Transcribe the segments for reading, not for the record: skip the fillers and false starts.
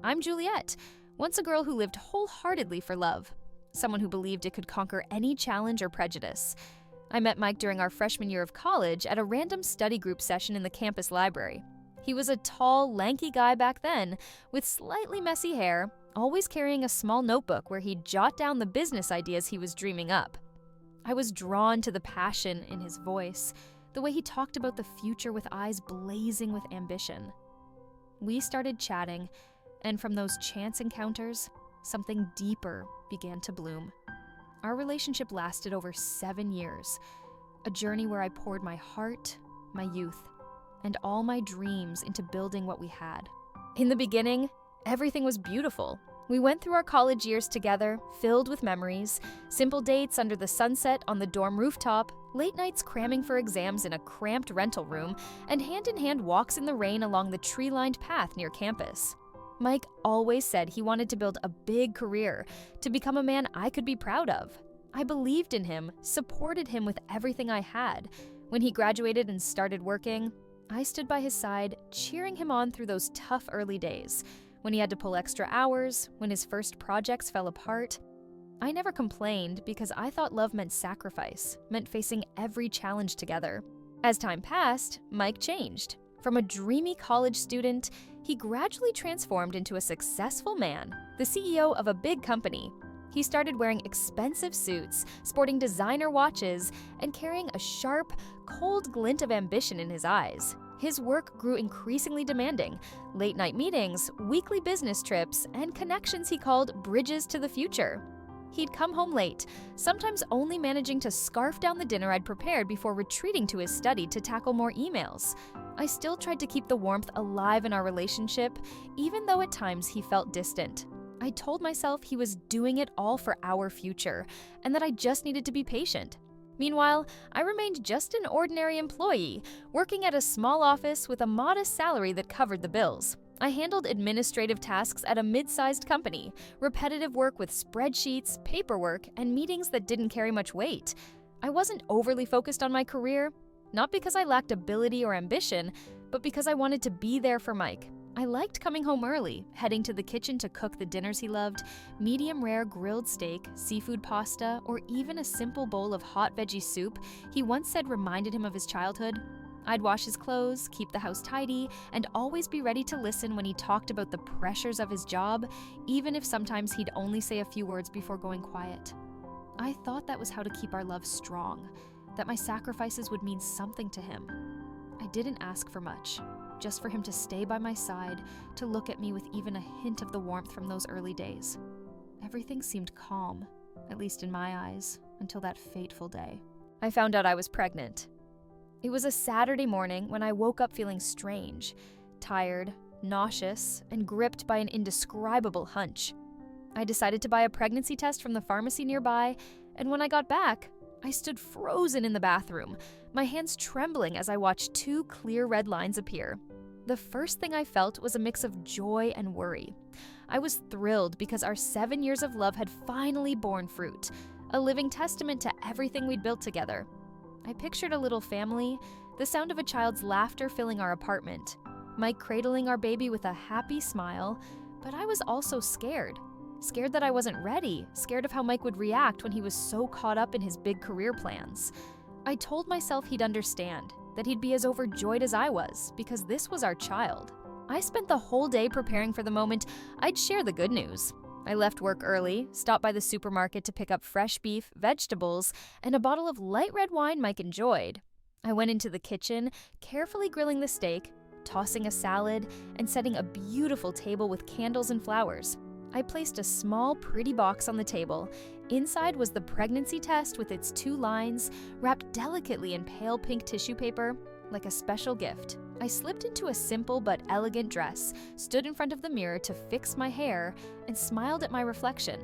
I'm Juliet, once a girl who lived wholeheartedly for love, someone who believed it could conquer any challenge or prejudice. I met Mike during our freshman year of college at a random study group session in the campus library. He was a tall, lanky guy back then, with slightly messy hair, always carrying a small notebook where he'd jot down the business ideas he was dreaming up. I was drawn to the passion in his voice, the way he talked about the future with eyes blazing with ambition. We started chatting, and from those chance encounters, something deeper began to bloom. Our relationship lasted over 7 years, a journey where I poured my heart, my youth, and all my dreams into building what we had. In the beginning, everything was beautiful. We went through our college years together, filled with memories, simple dates under the sunset on the dorm rooftop, late nights cramming for exams in a cramped rental room, and hand-in-hand walks in the rain along the tree-lined path near campus. Mike always said he wanted to build a big career, to become a man I could be proud of. I believed in him, supported him with everything I had. When he graduated and started working, I stood by his side, cheering him on through those tough early days. When he had to pull extra hours, when his first projects fell apart, I never complained because I thought love meant sacrifice, meant facing every challenge together. As time passed, Mike changed. From a dreamy college student, he gradually transformed into a successful man, the CEO of a big company. He started wearing expensive suits, sporting designer watches, and carrying a sharp, cold glint of ambition in his eyes. His work grew increasingly demanding: late-night meetings, weekly business trips, and connections he called bridges to the future. He'd come home late, sometimes only managing to scarf down the dinner I'd prepared before retreating to his study to tackle more emails. I still tried to keep the warmth alive in our relationship, even though at times he felt distant. I told myself he was doing it all for our future, and that I just needed to be patient. Meanwhile, I remained just an ordinary employee, working at a small office with a modest salary that covered the bills. I handled administrative tasks at a mid-sized company, repetitive work with spreadsheets, paperwork, and meetings that didn't carry much weight. I wasn't overly focused on my career, not because I lacked ability or ambition, but because I wanted to be there for Mike. I liked coming home early, heading to the kitchen to cook the dinners he loved: medium-rare grilled steak, seafood pasta, or even a simple bowl of hot veggie soup he once said reminded him of his childhood. I'd wash his clothes, keep the house tidy, and always be ready to listen when he talked about the pressures of his job, even if sometimes he'd only say a few words before going quiet. I thought that was how to keep our love strong, that my sacrifices would mean something to him. I didn't ask for much, just for him to stay by my side, to look at me with even a hint of the warmth from those early days. Everything seemed calm, at least in my eyes, until that fateful day. I found out I was pregnant. It was a Saturday morning when I woke up feeling strange, tired, nauseous, and gripped by an indescribable hunch. I decided to buy a pregnancy test from the pharmacy nearby, and when I got back, I stood frozen in the bathroom, my hands trembling as I watched 2 clear red lines appear. The first thing I felt was a mix of joy and worry. I was thrilled because our 7 years of love had finally borne fruit, a living testament to everything we'd built together. I pictured a little family, the sound of a child's laughter filling our apartment, Mike cradling our baby with a happy smile, but I was also scared. Scared that I wasn't ready, scared of how Mike would react when he was so caught up in his big career plans. I told myself he'd understand, that he'd be as overjoyed as I was, because this was our child. I spent the whole day preparing for the moment I'd share the good news. I left work early, stopped by the supermarket to pick up fresh beef, vegetables, and a bottle of light red wine Mike enjoyed. I went into the kitchen, carefully grilling the steak, tossing a salad, and setting a beautiful table with candles and flowers. I placed a small, pretty box on the table. Inside was the pregnancy test with its 2 lines, wrapped delicately in pale pink tissue paper, like a special gift. I slipped into a simple but elegant dress, stood in front of the mirror to fix my hair, and smiled at my reflection.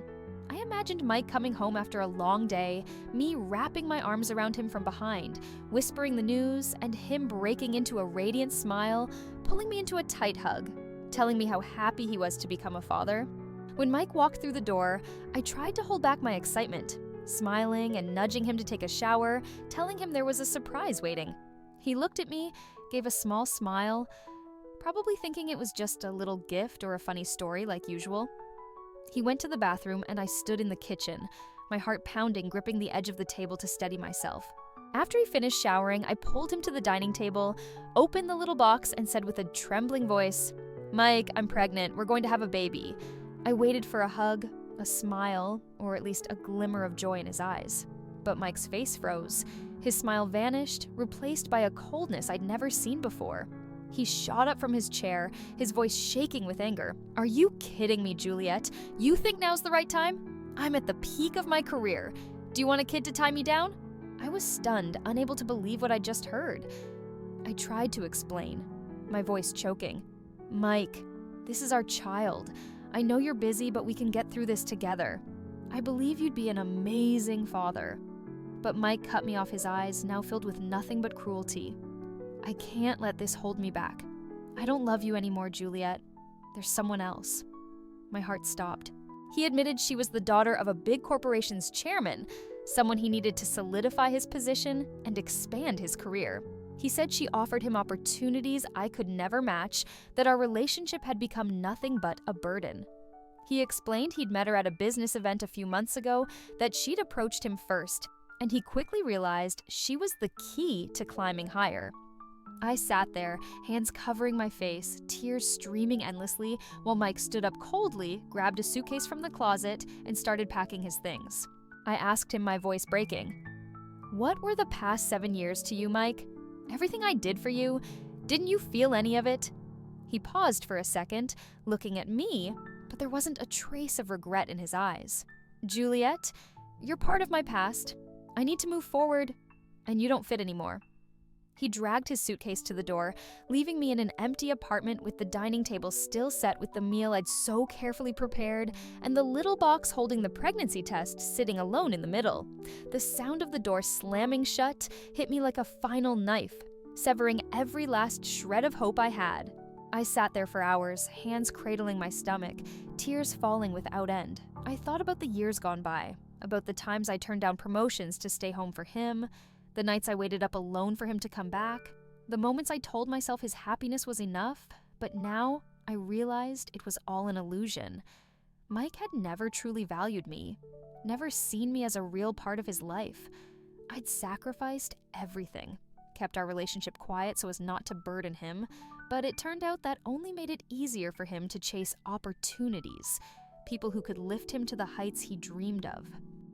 I imagined Mike coming home after a long day, me wrapping my arms around him from behind, whispering the news, and him breaking into a radiant smile, pulling me into a tight hug, telling me how happy he was to become a father. When Mike walked through the door, I tried to hold back my excitement, smiling and nudging him to take a shower, telling him there was a surprise waiting. He looked at me, gave a small smile, probably thinking it was just a little gift or a funny story like usual. He went to the bathroom and I stood in the kitchen, my heart pounding, gripping the edge of the table to steady myself. After he finished showering, I pulled him to the dining table, opened the little box, and said with a trembling voice, "Mike, I'm pregnant. We're going to have a baby." I waited for a hug, a smile, or at least a glimmer of joy in his eyes. But Mike's face froze. His smile vanished, replaced by a coldness I'd never seen before. He shot up from his chair, his voice shaking with anger. "Are you kidding me, Juliet? You think now's the right time? I'm at the peak of my career. Do you want a kid to tie me down?" I was stunned, unable to believe what I just heard. I tried to explain, my voice choking. "Mike, this is our child. I know you're busy, but we can get through this together. I believe you'd be an amazing father." But Mike cut me off, his eyes now filled with nothing but cruelty. "I can't let this hold me back. I don't love you anymore, Juliet. There's someone else." My heart stopped. He admitted she was the daughter of a big corporation's chairman, someone he needed to solidify his position and expand his career. He said she offered him opportunities I could never match, that our relationship had become nothing but a burden. He explained he'd met her at a business event a few months ago, that she'd approached him first, and he quickly realized she was the key to climbing higher. I sat there, hands covering my face, tears streaming endlessly, while Mike stood up coldly, grabbed a suitcase from the closet, and started packing his things. I asked him, my voice breaking, "What were the past 7 years to you, Mike? Everything I did for you, didn't you feel any of it?" He paused for a second, looking at me, but there wasn't a trace of regret in his eyes. "Juliet, you're part of my past. I need to move forward, and you don't fit anymore." He dragged his suitcase to the door, leaving me in an empty apartment with the dining table still set with the meal I'd so carefully prepared, and the little box holding the pregnancy test sitting alone in the middle. The sound of the door slamming shut hit me like a final knife, severing every last shred of hope I had. I sat there for hours, hands cradling my stomach, tears falling without end. I thought about the years gone by, about the times I turned down promotions to stay home for him, the nights I waited up alone for him to come back, the moments I told myself his happiness was enough, but now I realized it was all an illusion. Mike had never truly valued me, never seen me as a real part of his life. I'd sacrificed everything, kept our relationship quiet so as not to burden him, but it turned out that only made it easier for him to chase opportunities, people who could lift him to the heights he dreamed of.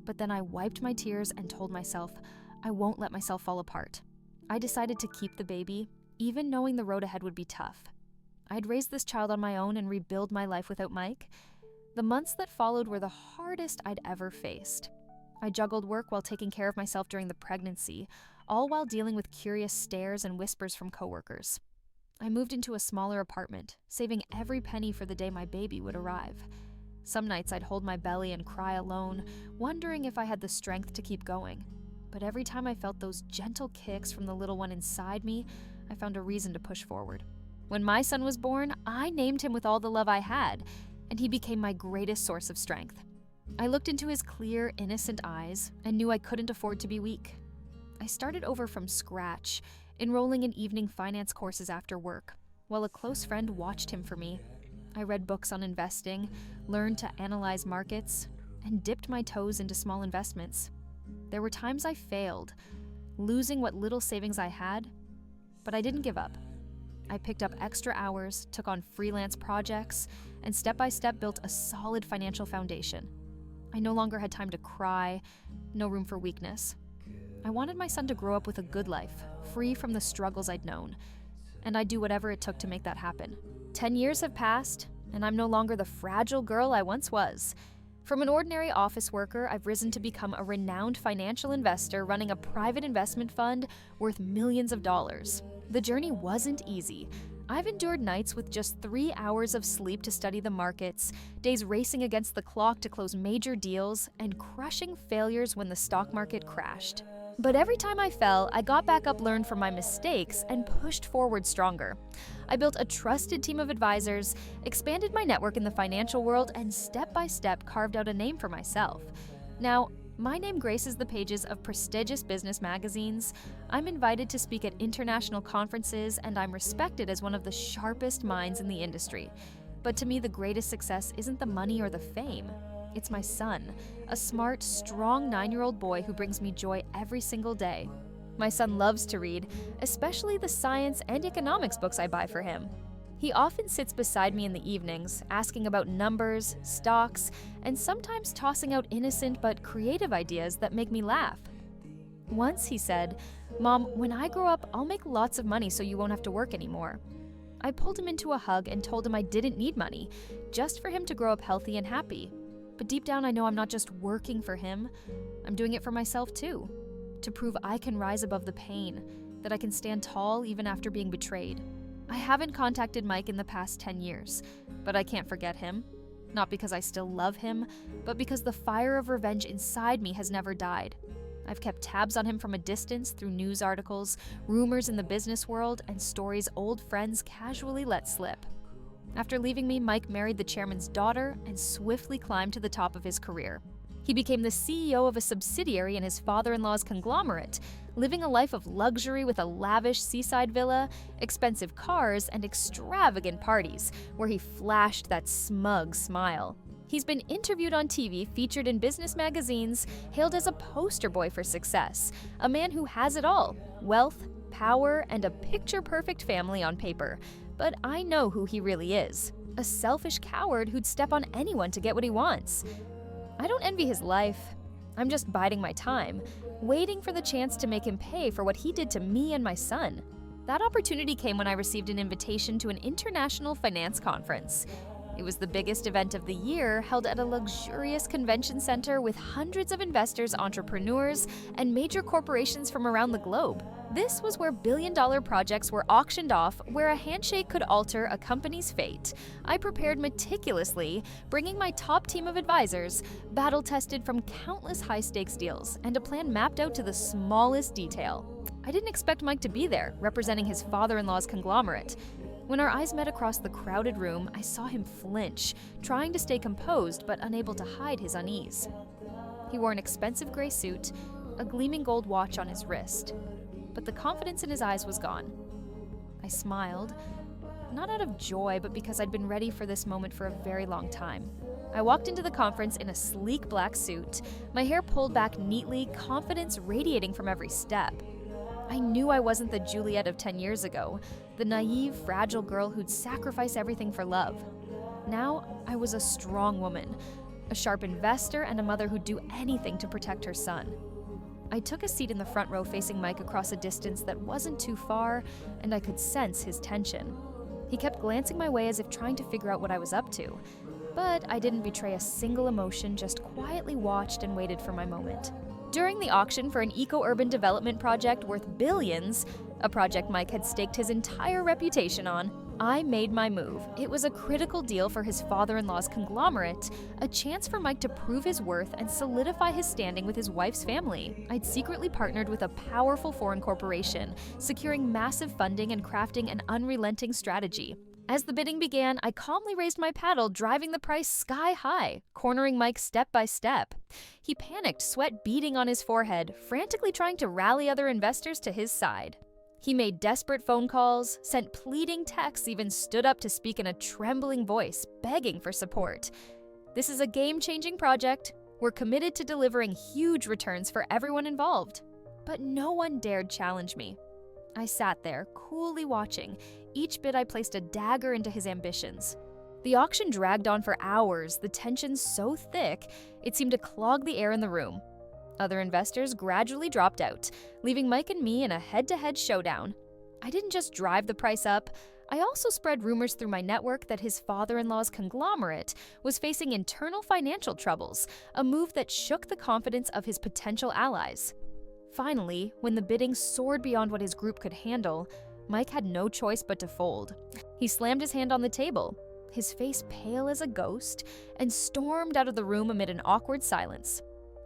But then I wiped my tears and told myself, I won't let myself fall apart. I decided to keep the baby, even knowing the road ahead would be tough. I'd raise this child on my own and rebuild my life without Mike. The months that followed were the hardest I'd ever faced. I juggled work while taking care of myself during the pregnancy, all while dealing with curious stares and whispers from coworkers. I moved into a smaller apartment, saving every penny for the day my baby would arrive. Some nights I'd hold my belly and cry alone, wondering if I had the strength to keep going. But every time I felt those gentle kicks from the little one inside me, I found a reason to push forward. When my son was born, I named him with all the love I had, and he became my greatest source of strength. I looked into his clear, innocent eyes and knew I couldn't afford to be weak. I started over from scratch, enrolling in evening finance courses after work, while a close friend watched him for me. I read books on investing, learned to analyze markets, and dipped my toes into small investments. There were times I failed, losing what little savings I had, but I didn't give up. I picked up extra hours, took on freelance projects, and step by step built a solid financial foundation. I no longer had time to cry, no room for weakness. I wanted my son to grow up with a good life, free from the struggles I'd known, and I'd do whatever it took to make that happen. 10 years have passed, and I'm no longer the fragile girl I once was. From an ordinary office worker, I've risen to become a renowned financial investor running a private investment fund worth millions of dollars. The journey wasn't easy. I've endured nights with just 3 hours of sleep to study the markets, days racing against the clock to close major deals, and crushing failures when the stock market crashed. But every time I fell, I got back up, learned from my mistakes, and pushed forward stronger. I built a trusted team of advisors, expanded my network in the financial world, and step by step carved out a name for myself. Now, My name graces the pages of prestigious business magazines. I'm invited to speak at international conferences, and I'm respected as one of the sharpest minds in the industry. But to me, the greatest success isn't the money or the fame. It's my son, a smart, strong 9-year-old boy who brings me joy every single day. My son loves to read, especially the science and economics books I buy for him. He often sits beside me in the evenings, asking about numbers, stocks, and sometimes tossing out innocent but creative ideas that make me laugh. Once he said, "Mom, when I grow up, I'll make lots of money so you won't have to work anymore." I pulled him into a hug and told him I didn't need money, just for him to grow up healthy and happy. But deep down, I know I'm not just working for him. I'm doing it for myself too, to prove I can rise above the pain, that I can stand tall even after being betrayed. I haven't contacted Mike in the past 10 years, but I can't forget him. Not because I still love him, but because the fire of revenge inside me has never died. I've kept tabs on him from a distance through news articles, rumors in the business world, and stories old friends casually let slip. After leaving me, Mike married the chairman's daughter and swiftly climbed to the top of his career. He became the CEO of a subsidiary in his father-in-law's conglomerate, living a life of luxury with a lavish seaside villa, expensive cars, and extravagant parties, where he flashed that smug smile. He's been interviewed on TV, featured in business magazines, hailed as a poster boy for success, a man who has it all: wealth, power, and a picture-perfect family on paper. But I know who he really is: a selfish coward who'd step on anyone to get what he wants. I don't envy his life. I'm just biding my time, waiting for the chance to make him pay for what he did to me and my son. That opportunity came when I received an invitation to an international finance conference. It was the biggest event of the year, held at a luxurious convention center with hundreds of investors, entrepreneurs, and major corporations from around the globe. This was where billion-dollar projects were auctioned off, where a handshake could alter a company's fate. I prepared meticulously, bringing my top team of advisors, battle-tested from countless high-stakes deals, and a plan mapped out to the smallest detail. I didn't expect Mike to be there, representing his father-in-law's conglomerate. When our eyes met across the crowded room, I saw him flinch, trying to stay composed but unable to hide his unease. He wore an expensive gray suit, a gleaming gold watch on his wrist, but the confidence in his eyes was gone. I smiled, not out of joy, but because I'd been ready for this moment for a very long time. I walked into the conference in a sleek black suit, my hair pulled back neatly, confidence radiating from every step. I knew I wasn't the Juliet of 10 years ago, the naive, fragile girl who'd sacrifice everything for love. Now, I was a strong woman, a sharp investor, and a mother who'd do anything to protect her son. I took a seat in the front row facing Mike across a distance that wasn't too far, and I could sense his tension. He kept glancing my way as if trying to figure out what I was up to. But I didn't betray a single emotion, just quietly watched and waited for my moment. During the auction for an eco-urban development project worth billions, a project Mike had staked his entire reputation on, I made my move. It was a critical deal for his father-in-law's conglomerate, a chance for Mike to prove his worth and solidify his standing with his wife's family. I'd secretly partnered with a powerful foreign corporation, securing massive funding and crafting an unrelenting strategy. As the bidding began, I calmly raised my paddle, driving the price sky high, cornering Mike step by step. He panicked, sweat beading on his forehead, frantically trying to rally other investors to his side. He made desperate phone calls, sent pleading texts, even stood up to speak in a trembling voice, begging for support. This is a game-changing project. We're committed to delivering huge returns for everyone involved. But no one dared challenge me. I sat there, coolly watching. Each bid I placed a dagger into his ambitions. The auction dragged on for hours, the tension so thick, it seemed to clog the air in the room. Other investors gradually dropped out, leaving Mike and me in a head-to-head showdown. I didn't just drive the price up, I also spread rumors through my network that his father-in-law's conglomerate was facing internal financial troubles, a move that shook the confidence of his potential allies. Finally, when the bidding soared beyond what his group could handle, Mike had no choice but to fold. He slammed his hand on the table, his face pale as a ghost, and stormed out of the room amid an awkward silence.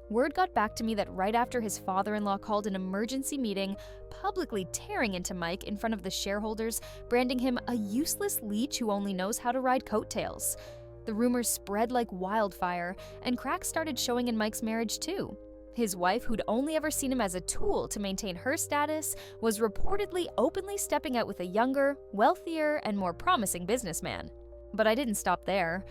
Word got back to me that right after his father-in-law called an emergency meeting, publicly tearing into Mike in front of the shareholders, branding him a useless leech who only knows how to ride coattails. The rumors spread like wildfire, and cracks started showing in Mike's marriage too. His wife, who'd only ever seen him as a tool to maintain her status, was reportedly openly stepping out with a younger, wealthier, and more promising businessman. But I didn't stop there.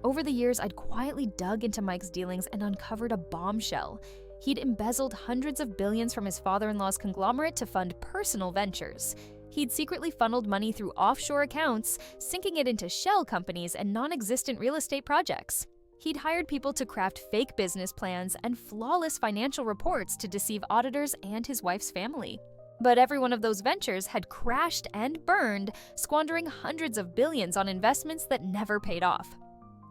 Over the years, I'd quietly dug into Mike's dealings and uncovered a bombshell. He'd embezzled hundreds of billions from his father-in-law's conglomerate to fund personal ventures. He'd secretly funneled money through offshore accounts, sinking it into shell companies and non-existent real estate projects. He'd hired people to craft fake business plans and flawless financial reports to deceive auditors and his wife's family. But every one of those ventures had crashed and burned, squandering hundreds of billions on investments that never paid off.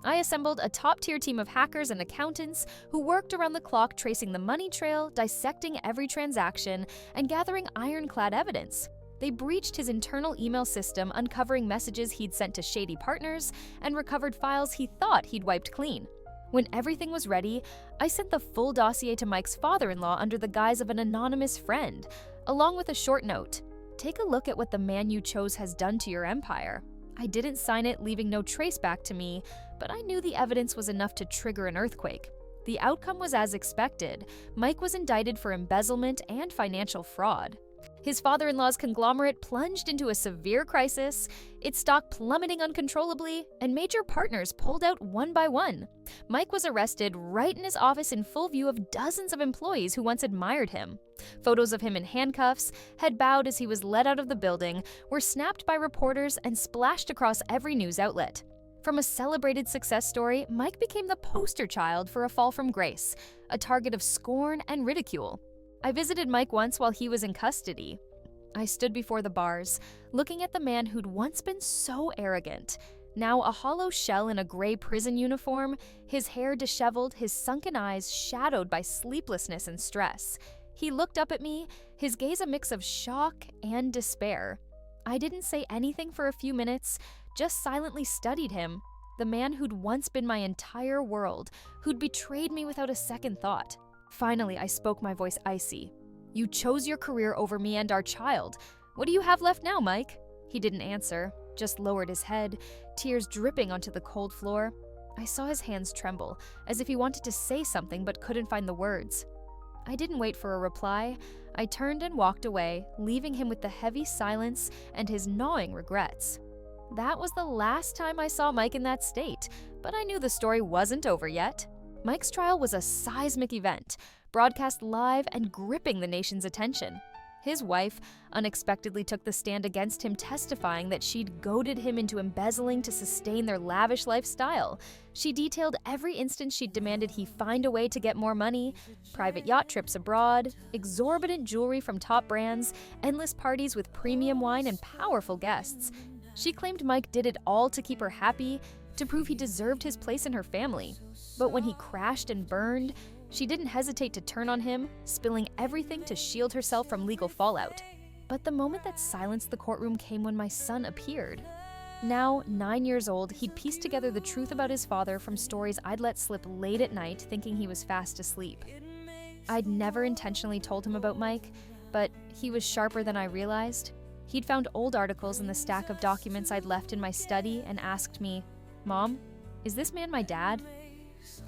I assembled a top-tier team of hackers and accountants who worked around the clock tracing the money trail, dissecting every transaction, and gathering ironclad evidence. They breached his internal email system, uncovering messages he'd sent to shady partners, and recovered files he thought he'd wiped clean. When everything was ready, I sent the full dossier to Mike's father-in-law under the guise of an anonymous friend, along with a short note. "Take a look at what the man you chose has done to your empire." I didn't sign it, leaving no trace back to me, but I knew the evidence was enough to trigger an earthquake. The outcome was as expected. Mike was indicted for embezzlement and financial fraud. His father-in-law's conglomerate plunged into a severe crisis, its stock plummeting uncontrollably, and major partners pulled out one by one. Mike was arrested right in his office in full view of dozens of employees who once admired him. Photos of him in handcuffs, head bowed as he was led out of the building, were snapped by reporters and splashed across every news outlet. From a celebrated success story, Mike became the poster child for a fall from grace, a target of scorn and ridicule. I visited Mike once while he was in custody. I stood before the bars, looking at the man who'd once been so arrogant. Now a hollow shell in a gray prison uniform, his hair disheveled, his sunken eyes shadowed by sleeplessness and stress. He looked up at me, his gaze a mix of shock and despair. I didn't say anything for a few minutes, just silently studied him, the man who'd once been my entire world, who'd betrayed me without a second thought. Finally, I spoke, my voice icy. "You chose your career over me and our child. What do you have left now, Mike?" He didn't answer, just lowered his head, tears dripping onto the cold floor. I saw his hands tremble, as if he wanted to say something but couldn't find the words. I didn't wait for a reply. I turned and walked away, leaving him with the heavy silence and his gnawing regrets. That was the last time I saw Mike in that state, but I knew the story wasn't over yet. Mike's trial was a seismic event, broadcast live and gripping the nation's attention. His wife unexpectedly took the stand against him, testifying that she'd goaded him into embezzling to sustain their lavish lifestyle. She detailed every instance she'd demanded he find a way to get more money: private yacht trips abroad, exorbitant jewelry from top brands, endless parties with premium wine and powerful guests. She claimed Mike did it all to keep her happy, to prove he deserved his place in her family. But when he crashed and burned, she didn't hesitate to turn on him, spilling everything to shield herself from legal fallout. But the moment that silenced the courtroom came when my son appeared. Now, 9 years old, he'd pieced together the truth about his father from stories I'd let slip late at night, thinking he was fast asleep. I'd never intentionally told him about Mike, but he was sharper than I realized. He'd found old articles in the stack of documents I'd left in my study and asked me, "Mom, is this man my dad?"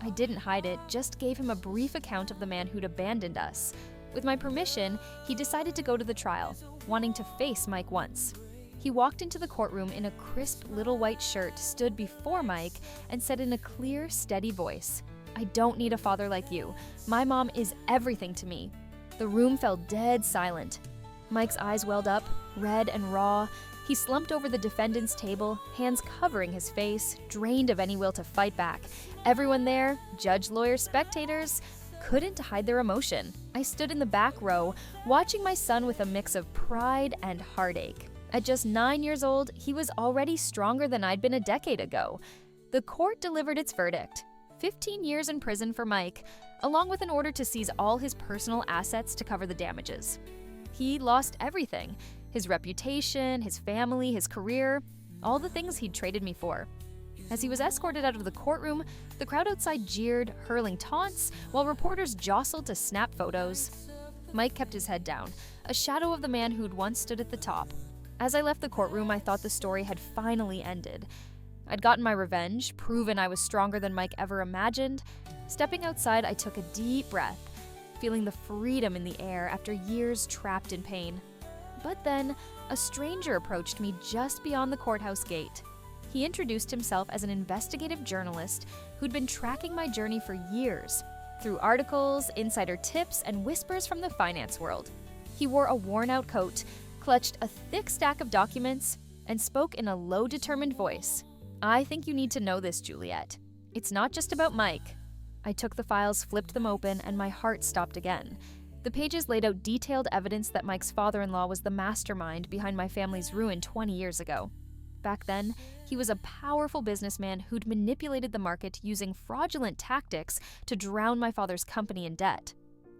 I didn't hide it, just gave him a brief account of the man who'd abandoned us. With my permission, he decided to go to the trial, wanting to face Mike once. He walked into the courtroom in a crisp little white shirt, stood before Mike, and said in a clear, steady voice, "I don't need a father like you. My mom is everything to me." The room fell dead silent. Mike's eyes welled up, red and raw. He slumped over the defendant's table, hands covering his face, drained of any will to fight back. Everyone there, judge, lawyers, spectators, couldn't hide their emotion. I stood in the back row, watching my son with a mix of pride and heartache. At just 9 years old, he was already stronger than I'd been a decade ago. The court delivered its verdict: 15 years in prison for Mike, along with an order to seize all his personal assets to cover the damages. He lost everything: his reputation, his family, his career, all the things he'd traded me for. As he was escorted out of the courtroom, the crowd outside jeered, hurling taunts, while reporters jostled to snap photos. Mike kept his head down, a shadow of the man who'd once stood at the top. As I left the courtroom, I thought the story had finally ended. I'd gotten my revenge, proven I was stronger than Mike ever imagined. Stepping outside, I took a deep breath. feeling the freedom in the air after years trapped in pain. But then, a stranger approached me just beyond the courthouse gate. He introduced himself as an investigative journalist who'd been tracking my journey for years, through articles, insider tips, and whispers from the finance world. He wore a worn-out coat, clutched a thick stack of documents, and spoke in a low, determined voice. "I think you need to know this, Juliet. It's not just about Mike." I took the files, flipped them open, and my heart stopped again. The pages laid out detailed evidence that Mike's father-in-law was the mastermind behind my family's ruin 20 years ago. Back then, he was a powerful businessman who'd manipulated the market using fraudulent tactics to drown my father's company in debt.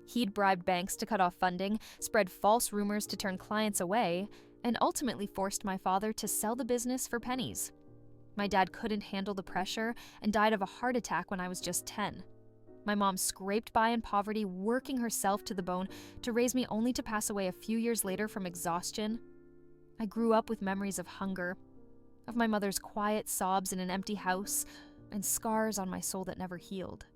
He'd bribed banks to cut off funding, spread false rumors to turn clients away, and ultimately forced my father to sell the business for pennies. My dad couldn't handle the pressure and died of a heart attack when I was just 10. My mom scraped by in poverty, working herself to the bone to raise me only to pass away a few years later from exhaustion. I grew up with memories of hunger, of my mother's quiet sobs in an empty house, and scars on my soul that never healed.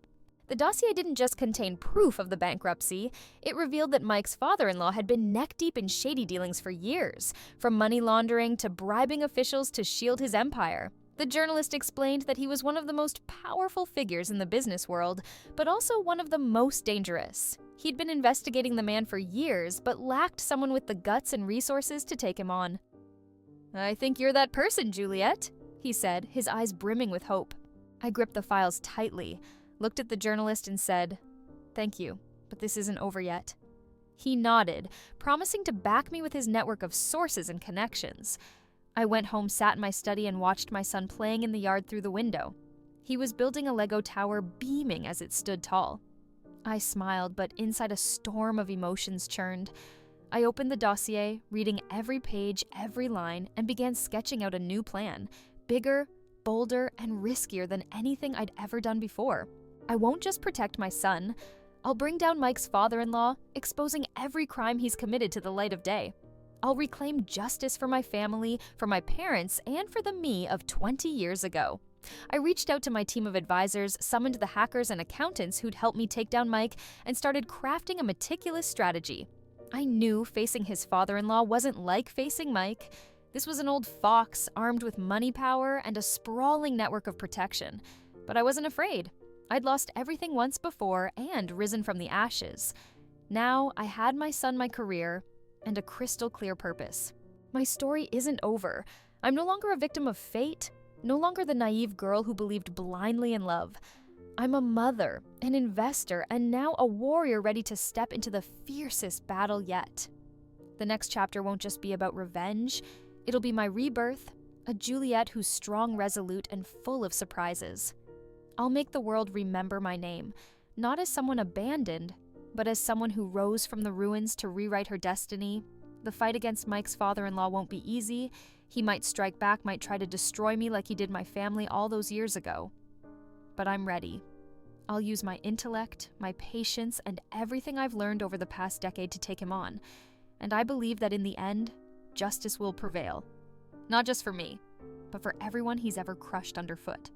The dossier didn't just contain proof of the bankruptcy, it revealed that Mike's father-in-law had been neck-deep in shady dealings for years, from money laundering to bribing officials to shield his empire. The journalist explained that he was one of the most powerful figures in the business world, but also one of the most dangerous. He'd been investigating the man for years, but lacked someone with the guts and resources to take him on. "I think you're that person, Juliet," he said, his eyes brimming with hope. I gripped the files tightly, looked at the journalist and said, "Thank you, but this isn't over yet." He nodded, promising to back me with his network of sources and connections. I went home, sat in my study, and watched my son playing in the yard through the window. He was building a Lego tower, beaming as it stood tall. I smiled, but inside a storm of emotions churned. I opened the dossier, reading every page, every line, and began sketching out a new plan, bigger, bolder, and riskier than anything I'd ever done before. I won't just protect my son. I'll bring down Mike's father-in-law, exposing every crime he's committed to the light of day. I'll reclaim justice for my family, for my parents, and for the me of 20 years ago. I reached out to my team of advisors, summoned the hackers and accountants who'd helped me take down Mike, and started crafting a meticulous strategy. I knew facing his father-in-law wasn't like facing Mike. This was an old fox armed with money power and a sprawling network of protection. But I wasn't afraid. I'd lost everything once before and risen from the ashes. Now I had my son, my career, and a crystal clear purpose. My story isn't over. I'm no longer a victim of fate, no longer the naive girl who believed blindly in love. I'm a mother, an investor, and now a warrior ready to step into the fiercest battle yet. The next chapter won't just be about revenge. It'll be my rebirth, a Juliet who's strong, resolute, and full of surprises. I'll make the world remember my name, not as someone abandoned, but as someone who rose from the ruins to rewrite her destiny. The fight against Mike's father-in-law won't be easy. He might strike back, might try to destroy me like he did my family all those years ago. But I'm ready. I'll use my intellect, my patience, and everything I've learned over the past decade to take him on. And I believe that in the end, justice will prevail. Not just for me, but for everyone he's ever crushed underfoot.